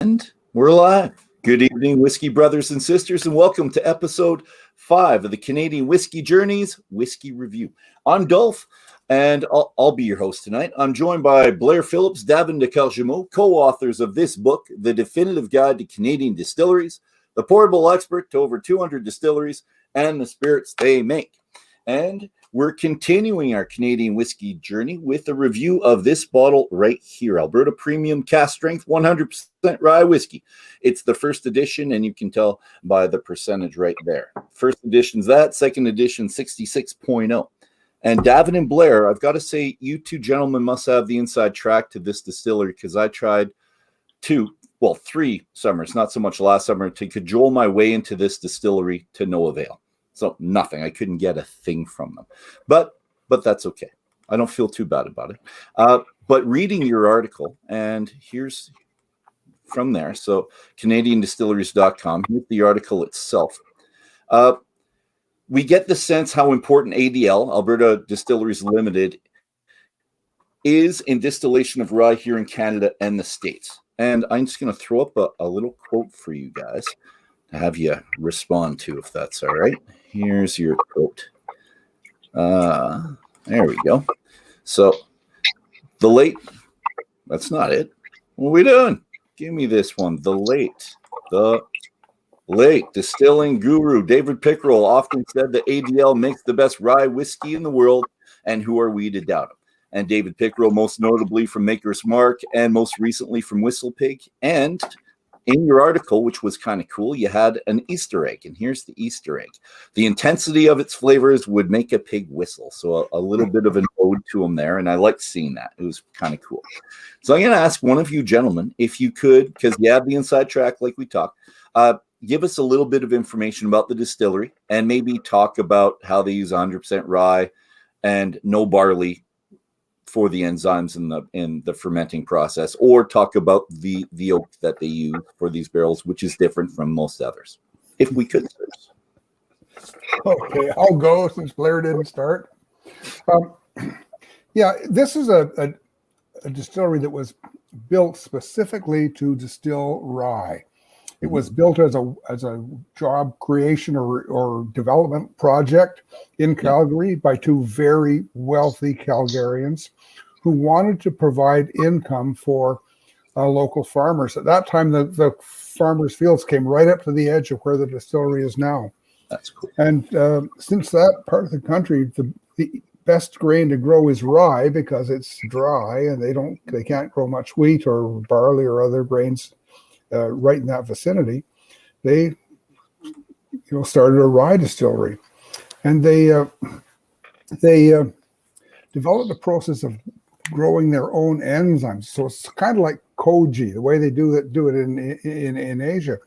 And we're live. Good evening, whiskey brothers and sisters, and welcome to episode 5 of the Canadian Whisky Journey's Whiskey Review. I'm Dolph, and I'll be your host tonight. I'm joined by Blair, Phillips, Davin, Kergommeaux, co-authors of this book, The Definitive Guide to Canadian Distilleries, the portable expert to over 200 distilleries, and the spirits they make. And we're continuing our Canadian Whisky Journey with a review of this bottle right here, Alberta Premium Cask Strength 100% Rye Whiskey. It's the first edition, and you can tell by the percentage right there. First edition's that, second edition 66.0. And Davin and Blair, I've got to say, you two gentlemen must have the inside track to this distillery, because I tried 3 summers, not so much last summer, to cajole my way into this distillery to no avail. So nothing. I couldn't get a thing from them. But that's okay. I don't feel too bad about it. But reading your article, and here's from there. So CanadianDistilleries.com, here's the article itself. We get the sense how important ADL, Alberta Distilleries Limited, is in distillation of rye here in Canada and the States. And I'm just going to throw up a little quote for you guys to have you respond to, if that's all right. Here's your quote. There we go. So that's not it. What are we doing? Give me this one. The late distilling guru David Pickerel often said that ADL makes the best rye whiskey in the world, and who are we to doubt him? And David Pickerel, most notably from Maker's Mark, and most recently from Whistle Pig. And in your article, which was kind of cool, you had an Easter egg, and here's the Easter egg. The intensity of its flavors would make a pig whistle. So a little bit of an ode to him there, and I liked seeing that. It was kind of cool. So I'm going to ask one of you gentlemen, if you could, because you have the inside track like we talked, give us a little bit of information about the distillery, and maybe talk about how they use 100% rye and no barley for the enzymes in the fermenting process, or talk about the oak that they use for these barrels, which is different from most others. If we could. Okay, I'll go since Blair didn't start. This is a distillery that was built specifically to distill rye. It was built as a job creation or development project in Calgary by two very wealthy Calgarians who wanted to provide income for local farmers. At that time, the farmers' fields came right up to the edge of where the distillery is now. That's cool. And since that part of the country, the best grain to grow is rye because it's dry, and they can't grow much wheat or barley or other grains right in that vicinity. They started a rye distillery, and they developed a process of growing their own enzymes. So it's kind of like koji, the way they do it in Asia.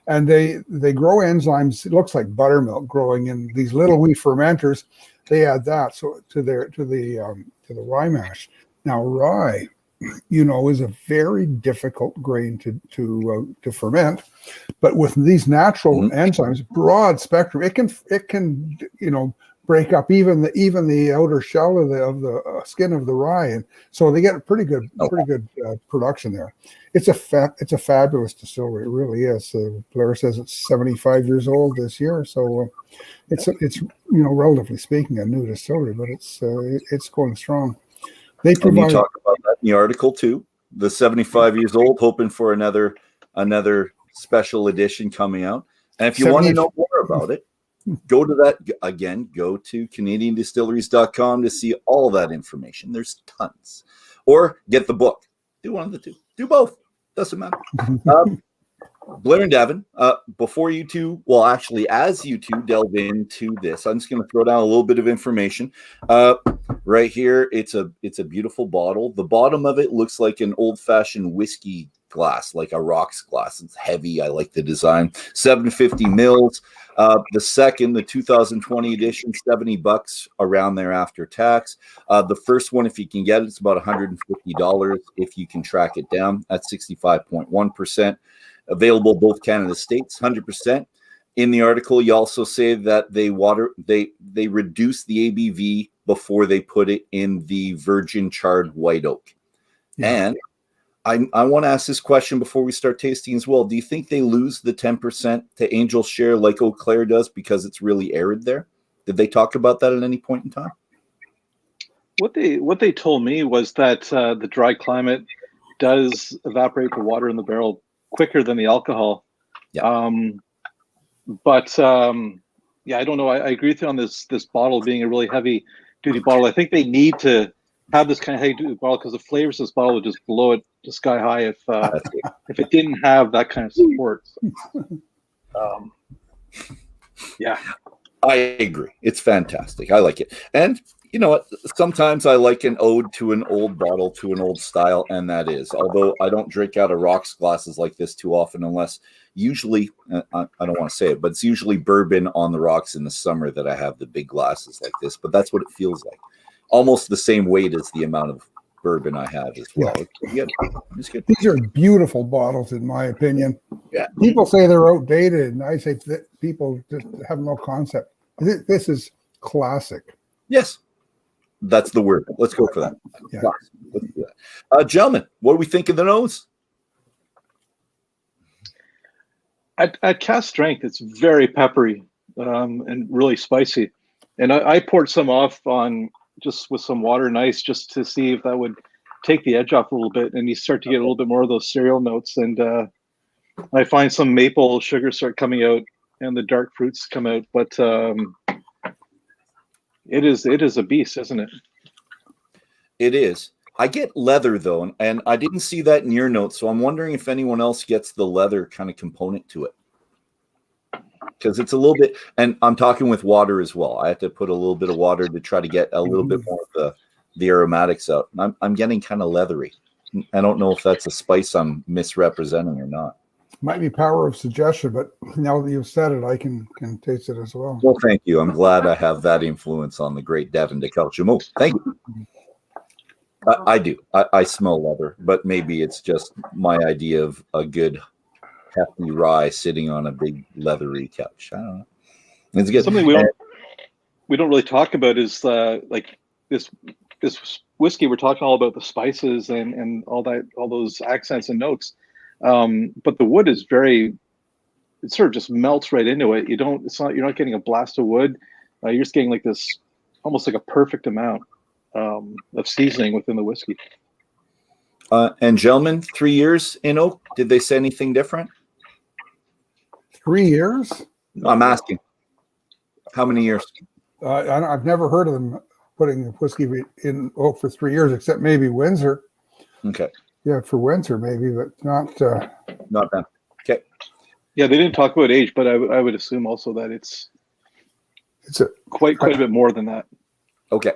And they grow enzymes. It looks like buttermilk growing in these little wee fermenters. They add that to the rye mash. Now rye, is a very difficult grain to ferment, but with these natural enzymes, broad spectrum, it can break up even the outer shell of the skin of the rye, and so they get a pretty good production there. It's a fabulous distillery. It really is. Blair says it's 75 years old this year, so it's relatively speaking a new distillery, but it's going strong. They provide. And you talk about that in the article too. The 75 years old, hoping for another special edition coming out. And if you want to know more about it, go to CanadianDistilleries.com to see all that information. There's tons. Or get the book. Do one of the two. Do both. Doesn't matter. Blair and Davin, before you two, as you two delve into this, I'm just going to throw down a little bit of information. Right here, it's a beautiful bottle. The bottom of it looks like an old-fashioned whiskey glass, like a rocks glass. It's heavy. I like the design. 750 mils. The 2020 edition, $70 around there after tax. The first one, if you can get it, it's about $150 if you can track it down. That's 65.1%. Available both Canada States, 100%. In the article, you also say that they reduce the ABV before they put it in the virgin charred white oak. Yeah. And I want to ask this question before we start tasting as well. Do you think they lose the 10% to Angel Share like Eau Claire does because it's really arid there? Did they talk about that at any point in time? What they told me was that the dry climate does evaporate the water in the barrel quicker than the alcohol. Yeah. Yeah, I don't know. I agree with you on this bottle being a really heavy duty bottle. I think they need to have this kind of heavy duty bottle because the flavors of this bottle would just blow it to sky high if it didn't have that kind of support. Yeah. I agree. It's fantastic. I like it. And you know what? Sometimes I like an ode to an old bottle, to an old style, and that is. Although I don't drink out of rocks glasses like this too often, unless usually, I don't want to say it, but it's usually bourbon on the rocks in the summer that I have the big glasses like this. But that's what it feels like. Almost the same weight as the amount of bourbon I have as well. Yeah. It's good. These are beautiful bottles, in my opinion. Yeah. People say they're outdated, and I say that people just have no concept. This is classic. Yes. That's the word. Let's go for that. Yeah. Let's do that. Gentlemen, what do we think of the nose? At cast strength, it's very peppery and really spicy. And I poured some off on just with some water and ice just to see if that would take the edge off a little bit. And you start to get a little bit more of those cereal notes. And I find some maple sugar start coming out and the dark fruits come out. But it is a beast, isn't it? It is. I get leather though, and I didn't see that in your notes, so I'm wondering if anyone else gets the leather kind of component to it. Because it's a little bit, and I'm talking with water as well. I have to put a little bit of water to try to get a little bit more of the aromatics out. I'm getting kind of leathery. I don't know if that's a spice I'm misrepresenting or not. Might be power of suggestion, but now that you've said it, I can taste it as well. Well, thank you. I'm glad I have that influence on the great Davin de Kergommeaux. Thank you. I do. I smell leather, but maybe it's just my idea of a good hefty rye sitting on a big leathery couch. I don't know. It's good. Something we don't really talk about is like this whiskey. We're talking all about the spices and all those accents and notes. But the wood is it sort of just melts right into it. You're not getting a blast of wood. You're just getting like this, almost like a perfect amount of seasoning within the whiskey. And gentlemen, 3 years in oak, did they say anything different? 3 years? I'm asking. How many years? I've never heard of them putting whiskey in oak for 3 years, except maybe Windsor. Okay. Yeah, for Windsor maybe, but not them. Okay. Yeah, they didn't talk about age, but I would assume also that it's quite a bit more than that. Okay.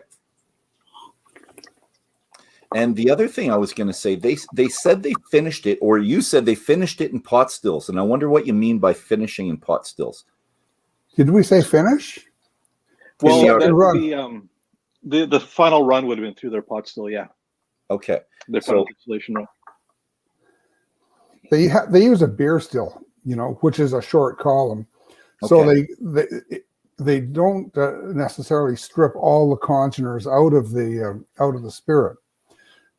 And the other thing I was going to say, they said they finished it, or you said they finished it in pot stills, and I wonder what you mean by finishing in pot stills. Did we say finish? Well, the final run would have been through their pot still, yeah. Okay. Their final distillation run. They use a beer still, which is a short column, so they don't necessarily strip all the congeners out of the spirit.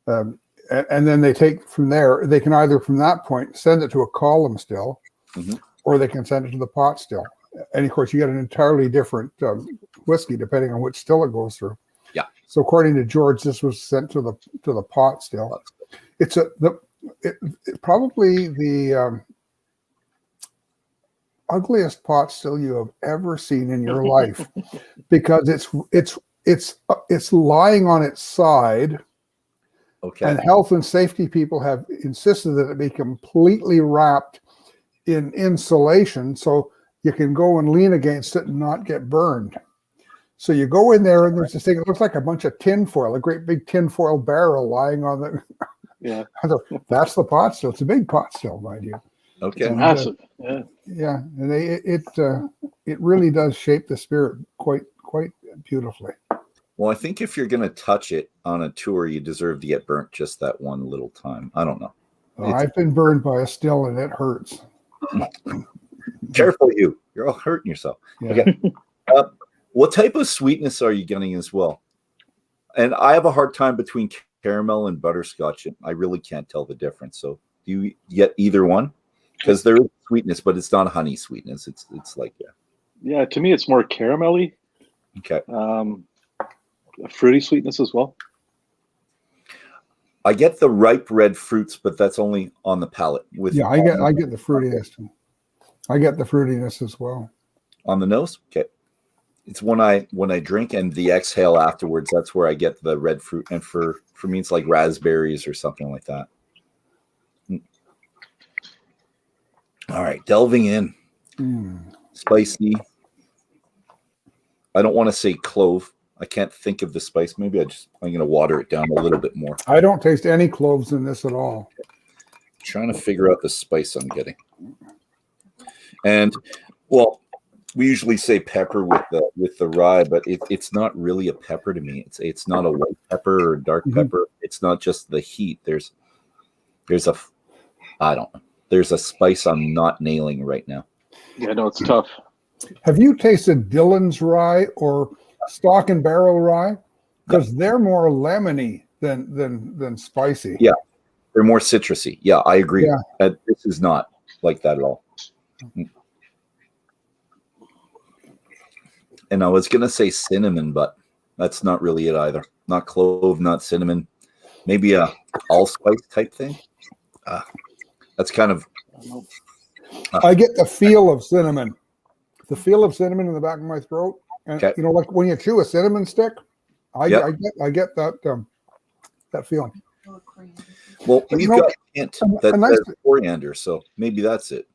And then they take from there, they can either from that point send it to a column still, or they can send it to the pot still. And of course, you get an entirely different whiskey depending on which still it goes through. Yeah. So according to George, this was sent to the pot still. It's probably the ugliest pot still you have ever seen in your life, because it's lying on its side. Okay. And health and safety people have insisted that it be completely wrapped in insulation so you can go and lean against it and not get burned. So you go in there and there's this thing, it looks like a bunch of tinfoil, a great big tinfoil barrel lying on the. Yeah. That's the pot still. It's a big pot still, mind you. Okay. And, massive. Yeah. And it really does shape the spirit quite beautifully. Well, I think if you're going to touch it on a tour, you deserve to get burnt just that one little time. I don't know. I've been burned by a still and it hurts. Careful, you're all hurting yourself. Yeah. Okay. What type of sweetness are you getting as well? And I have a hard time between caramel and butterscotch. I really can't tell the difference. So do you get either one? Because there is sweetness, but it's not honey sweetness. It's like Yeah, to me, it's more caramelly. Okay. Fruity sweetness as well. I get the ripe red fruits, but that's only on the palate. I get the fruitiness too. I get the fruitiness as well. On the nose? Okay. It's when I drink and the exhale afterwards, that's where I get the red fruit. And for me, it's like raspberries or something like that. All right, delving in. Spicy. I don't want to say clove. I can't think of the spice. Maybe I'm going to water it down a little bit more. I don't taste any cloves in this at all. Trying to figure out the spice I'm getting. And, well, we usually say pepper with the rye, but it's not really a pepper to me. It's not a white pepper or dark pepper. It's not just the heat. There's a spice I'm not nailing right now. Yeah, no, it's tough. Have you tasted Dillon's rye or Stock and Barrel rye? Because they're more lemony than spicy. Yeah, they're more citrusy. Yeah, I agree. Yeah. This is not like that at all. And I was going to say cinnamon, but that's not really it either. Not clove, not cinnamon. Maybe a allspice type thing. That's kind of... I get the feel of cinnamon. The feel of cinnamon in the back of my throat. And, like when you chew a cinnamon stick, I get that feeling. Well, we've got a hint that's coriander, so maybe that's it.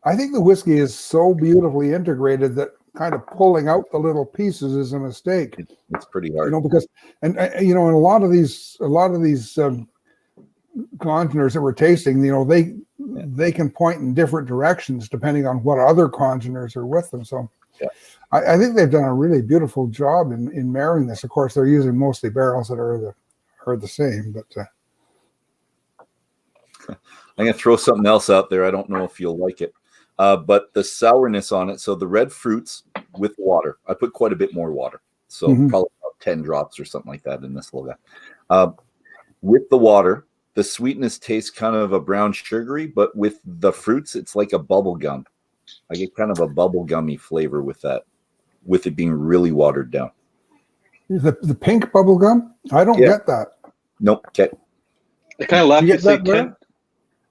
I think the whiskey is so beautifully integrated that kind of pulling out the little pieces is a mistake. It's pretty hard, because in a lot of these congeners that we're tasting, they can point in different directions depending on what other congeners are with them. So I think they've done a really beautiful job in marrying this. Of course, they're using mostly barrels that are the same, but I'm going to throw something else out there. I don't know if you'll like it. But the sourness on it, so the red fruits with water. I put quite a bit more water. So probably about 10 drops or something like that in this little guy. With the water, the sweetness tastes kind of a brown sugary, but with the fruits, it's like a bubble gum. I get kind of a bubble gummy flavor with that, with it being really watered down. The pink bubble gum? I don't get that. Nope. Okay. I kind of laughed You to get say that, 10.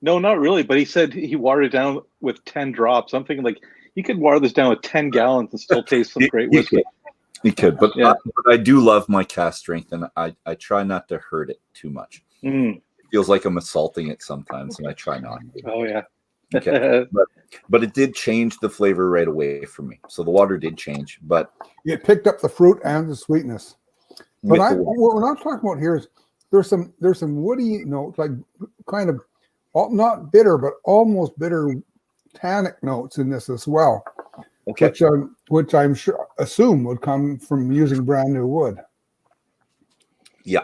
No, not really. But he said he watered it down with 10 drops. I'm thinking like you could water this down with 10 gallons and still taste some great whiskey. You could, but I do love my cask strength, and I try not to hurt it too much. It feels like I'm assaulting it sometimes, and I try not. Oh yeah. Okay, but it did change the flavor right away for me. So the water did change, but it picked up the fruit and the sweetness. But what we're not talking about here is there's some woody notes, like kind of not bitter, but almost bitter tannic notes in this as well. Okay. Which I'm sure assume would come from using brand new wood. Yeah.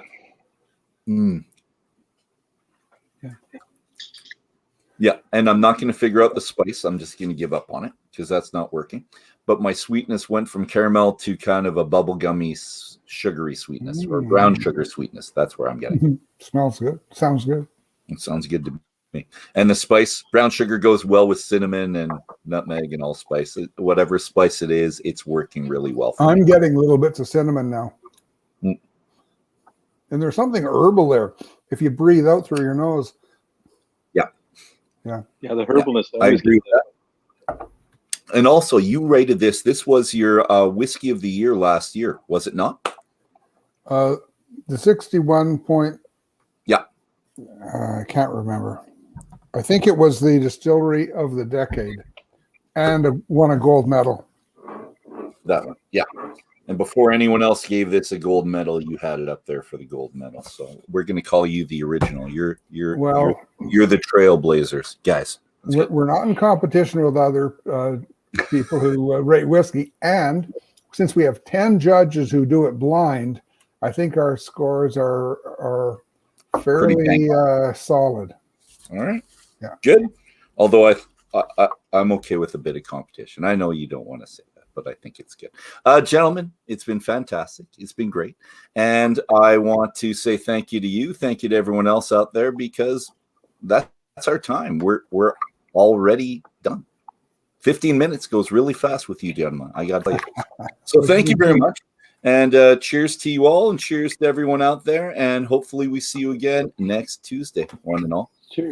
Yeah, and I'm not going to figure out the spice. I'm just going to give up on it because that's not working. But my sweetness went from caramel to kind of a bubblegummy, sugary sweetness or brown sugar sweetness. That's where I'm getting. Smells good. Sounds good. It sounds good to me. And the spice, brown sugar goes well with cinnamon and nutmeg and allspice. Whatever spice it is, it's working really well for me. I'm getting little bits of cinnamon now. And there's something herbal there. If you breathe out through your nose. Yeah, the herbalness. I agree with that. And also, you rated this. This was your whiskey of the year last year, was it not? The 61 point. Yeah. I can't remember. I think it was the distillery of the decade and won a gold medal. That one. Yeah. And before anyone else gave this a gold medal, you had it up there for the gold medal. So we're going to call you the original. You're the trailblazers, guys. We're not in competition with other people who rate whiskey. And since we have 10 judges who do it blind, I think our scores are fairly solid. All right. Yeah. Good. Although I'm okay with a bit of competition. I know you don't want to say that. but I think it's good. Gentlemen, it's been fantastic. It's been great. And I want to say thank you to you. Thank you to everyone else out there, because that's our time. We're already done. 15 minutes goes really fast with you, gentlemen. I got to tell you. So thank you very much. And cheers to you all, and cheers to everyone out there. And hopefully we see you again next Tuesday, one and all. Cheers.